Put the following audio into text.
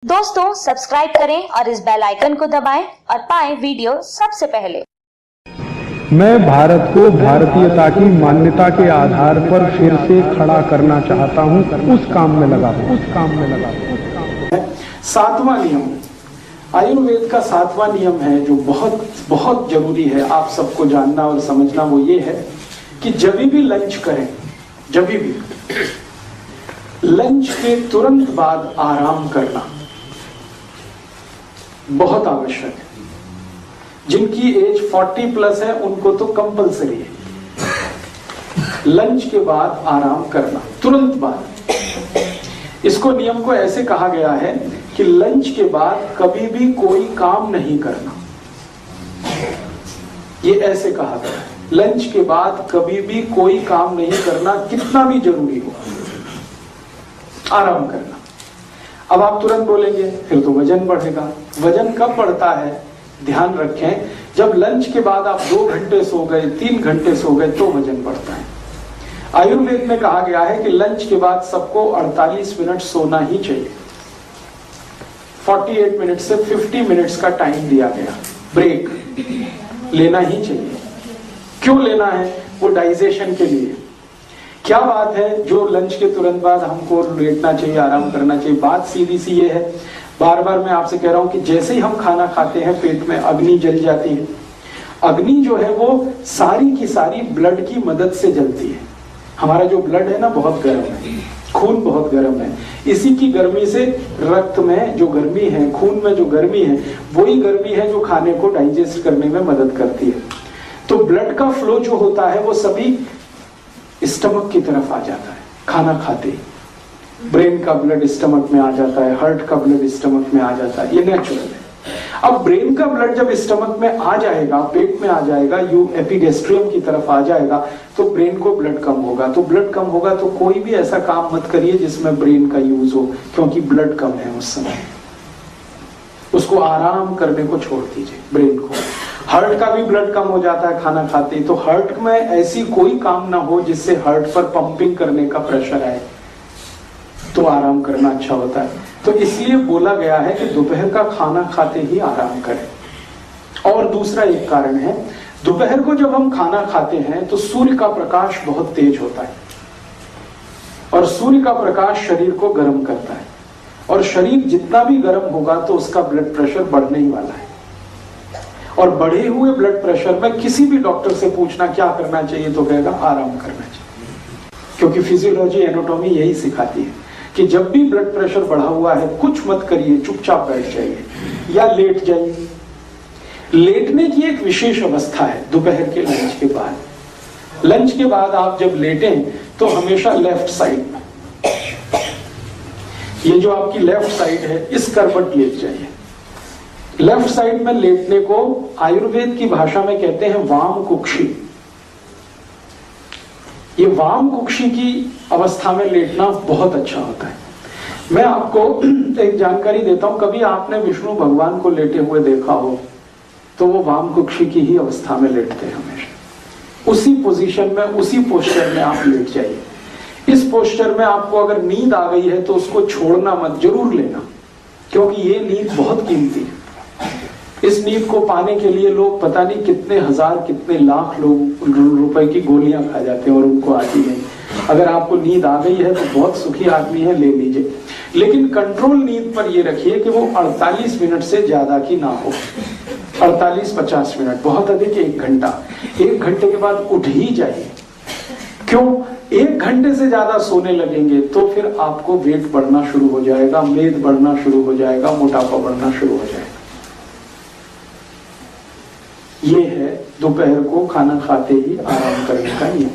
दोस्तों सब्सक्राइब करें और इस बेल आइकन को दबाएं और पाएं वीडियो सबसे पहले। मैं भारत को भारतीयता की मान्यता के आधार पर फिर से खड़ा करना चाहता हूं, उस काम में लगा हूं। सातवां नियम आयुर्वेद का सातवां नियम है जो बहुत बहुत जरूरी है आप सबको जानना और समझना। वो ये है कि जब भी लंच करें, जब भी लंच के तुरंत बाद आराम करना बहुत आवश्यक है। जिनकी एज 40 प्लस है उनको तो कंपलसरी है लंच के बाद आराम करना, तुरंत बाद। इसको नियम को ऐसे कहा गया है कि लंच के बाद कभी भी कोई काम नहीं करना। ये ऐसे कहा गया है, लंच के बाद कभी भी कोई काम नहीं करना, कितना भी जरूरी हो, आराम करना। अब आप तुरंत बोलेंगे फिर तो वजन बढ़ेगा। वजन कब बढ़ता है? ध्यान रखें, जब लंच के बाद आप 2 घंटे सो गए, 3 घंटे सो गए तो वजन बढ़ता है। आयुर्वेद में कहा गया है कि लंच के बाद सबको 48 मिनट सोना ही चाहिए। 48 मिनट से 50 मिनट्स का टाइम दिया गया, ब्रेक लेना ही चाहिए। क्यों लेना है? वो डाइजेशन के लिए। क्या बात है जो लंच के तुरंत बाद हमको लेटना चाहिए, आराम करना चाहिए? बात सीधी सी ये है, बार बार मैं आपसे कह रहा हूं कि जैसे ही हम खाना खाते हैं पेट में अग्नि जल जाती है। अग्नि जो है वो सारी की सारी ब्लड की मदद से जलती है। हमारा जो ब्लड है ना बहुत गर्म है, खून बहुत गर्म है। इसी की गर्मी से रक्त में जो गर्मी है, खून में जो गर्मी है, वही गर्मी है जो खाने को डाइजेस्ट करने में मदद करती है। तो ब्लड का फ्लो जो होता है वो सभी स्टमक की तरफ आ जाता है। खाना खाते ब्रेन का ब्लड स्टमक में आ जाता है, हार्ट का ब्लड स्टमक में आ जाता है, ये नेचुरल है। अब ब्रेन का ब्लड जब स्टमक में आ जाएगा, पेट में आ जाएगा, यू एपिगेस्ट्रियम की तरफ आ जाएगा, तो ब्रेन को ब्लड कम होगा। तो ब्लड कम होगा तो कोई भी ऐसा काम मत करिए जिसमें ब्रेन का यूज हो, क्योंकि ब्लड कम है उस समय। उसको आराम करने को छोड़ दीजिए ब्रेन को। हार्ट का भी ब्लड कम हो जाता है खाना खाते ही, तो हार्ट में ऐसी कोई काम ना हो जिससे हार्ट पर पंपिंग करने का प्रेशर आए, तो आराम करना अच्छा होता है। तो इसलिए बोला गया है कि दोपहर का खाना खाते ही आराम करें। और दूसरा एक कारण है, दोपहर को जब हम खाना खाते हैं तो सूर्य का प्रकाश बहुत तेज होता है और सूर्य का प्रकाश शरीर को गर्म करता है, और शरीर जितना भी गर्म होगा तो उसका ब्लड प्रेशर बढ़ने ही वाला है। और बढ़े हुए ब्लड प्रेशर में किसी भी डॉक्टर से पूछना क्या करना चाहिए तो कहेगा आराम करना चाहिए, क्योंकि फिजियोलॉजी एनाटॉमी यही सिखाती है कि जब भी ब्लड प्रेशर बढ़ा हुआ है कुछ मत करिए, चुपचाप बैठ जाइए या लेट जाइए। लेटने की एक विशेष अवस्था है दोपहर के लंच के बाद। लंच के बाद आप जब लेटें तो हमेशा लेफ्ट साइड में, ये जो आपकी लेफ्ट साइड है इस करवट लेट जाइए। लेफ्ट साइड में लेटने को आयुर्वेद की भाषा में कहते हैं वाम कुक्षी। ये वाम कुक्षी की अवस्था में लेटना बहुत अच्छा होता है। मैं आपको एक जानकारी देता हूं, कभी आपने विष्णु भगवान को लेटे हुए देखा हो तो वो वाम कुक्षी की ही अवस्था में लेटते हैं हमेशा। उसी पोजीशन में, उसी पोस्चर में आप लेट जाइए। इस पोस्चर में आपको अगर नींद आ गई है तो उसको छोड़ना मत, जरूर लेना, क्योंकि ये नींद बहुत कीमती है। इस नींद को पाने के लिए लोग पता नहीं कितने हजार, कितने लाख लोग रुपए की गोलियां खा जाते हैं और उनको आती नहीं। अगर आपको नींद आ गई है तो बहुत सुखी आदमी है, ले लीजिए। लेकिन कंट्रोल नींद पर ये रखिए कि वो 48 मिनट से ज्यादा की ना हो। 48-50 मिनट, बहुत अधिक 1 घंटा। 1 घंटे के बाद उठ ही जाइए। क्यों? 1 घंटे से ज्यादा सोने लगेंगे तो फिर आपको वेट बढ़ना शुरू हो जाएगा, मेद बढ़ना शुरू हो जाएगा, मोटापा बढ़ना शुरू हो जाएगा। ये है दोपहर को खाना खाते ही आराम करने का नियम।